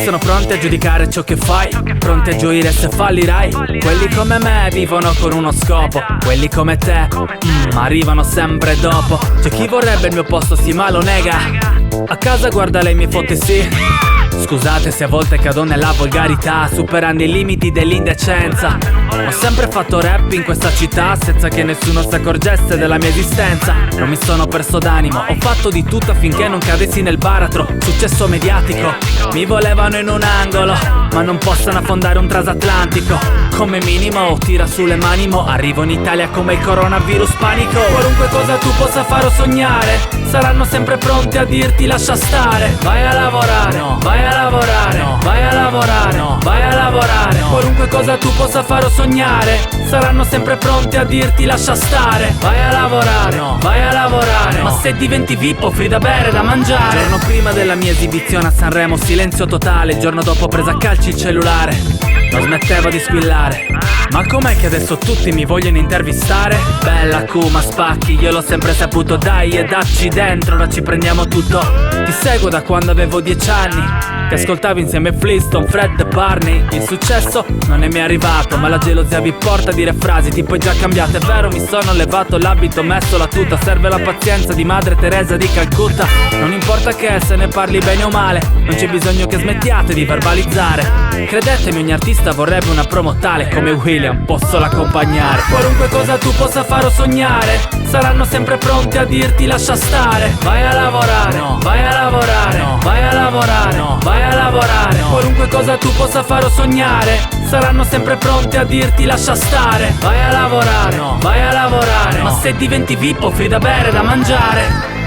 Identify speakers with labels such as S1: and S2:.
S1: Sono pronti a giudicare ciò che fai, pronti a gioire se fallirai. Quelli come me vivono con uno scopo, quelli come te arrivano sempre dopo. C'è chi vorrebbe il mio posto sì ma lo nega. A casa guarda le mie foto sì. Scusate se a volte cado nella volgarità, superando i limiti dell'indecenza. Ho sempre fatto rap in questa città senza che nessuno si accorgesse della mia esistenza. Non mi sono perso d'animo, ho fatto di tutto affinché non cadessi nel baratro. Successo mediatico, mi volevano in un angolo, ma non possono affondare un transatlantico. Come minimo tira sulle mani, mo arrivo in Italia come il coronavirus panico. Qualunque cosa tu possa fare o sognare, saranno sempre pronti a dirti lascia stare. Vai a lavorare, no. Vai a lavorare, no. Vai a lavorare, no. Vai a lavorare, no. Qualunque cosa tu possa fare o sognare, saranno sempre pronti a dirti lascia stare. Vai a lavorare, no. Vai a lavorare, no. Ma se diventi VIP offri da bere, da mangiare. Il giorno prima della mia esibizione a Sanremo silenzio totale. Il giorno dopo ho preso a calci il cellulare, non smettevo di squillare. Ma com'è che adesso tutti mi vogliono intervistare? Bella Kuma spacchi, io l'ho sempre saputo. Dai e dacci dentro, ora ci prendiamo tutto. Ti seguo da quando avevo 10 anni, ti ascoltavo insieme a Flintstone, Fred e Barney. Il successo non è mai arrivato, ma la gelosia vi porta a dire frasi tipo è già cambiato. È vero, mi sono levato l'abito, messo la tuta. Serve la pazienza di Madre Teresa di Calcutta. Non importa che se ne parli bene o male, non c'è bisogno che smettiate di verbalizzare. Credetemi, ogni artista vorrebbe una promo tale come William, posso l'accompagnare. Qualunque cosa tu possa fare o sognare, saranno sempre pronti a dirti lascia stare. Vai a lavorare, no. Vai a lavorare, no. Vai a lavorare, no. Vai a lavorare, no. Qualunque cosa tu possa fare o sognare, saranno sempre pronti a dirti lascia stare. Vai a lavorare, no. Vai a lavorare, no. Ma se diventi VIP offri da bere, da mangiare.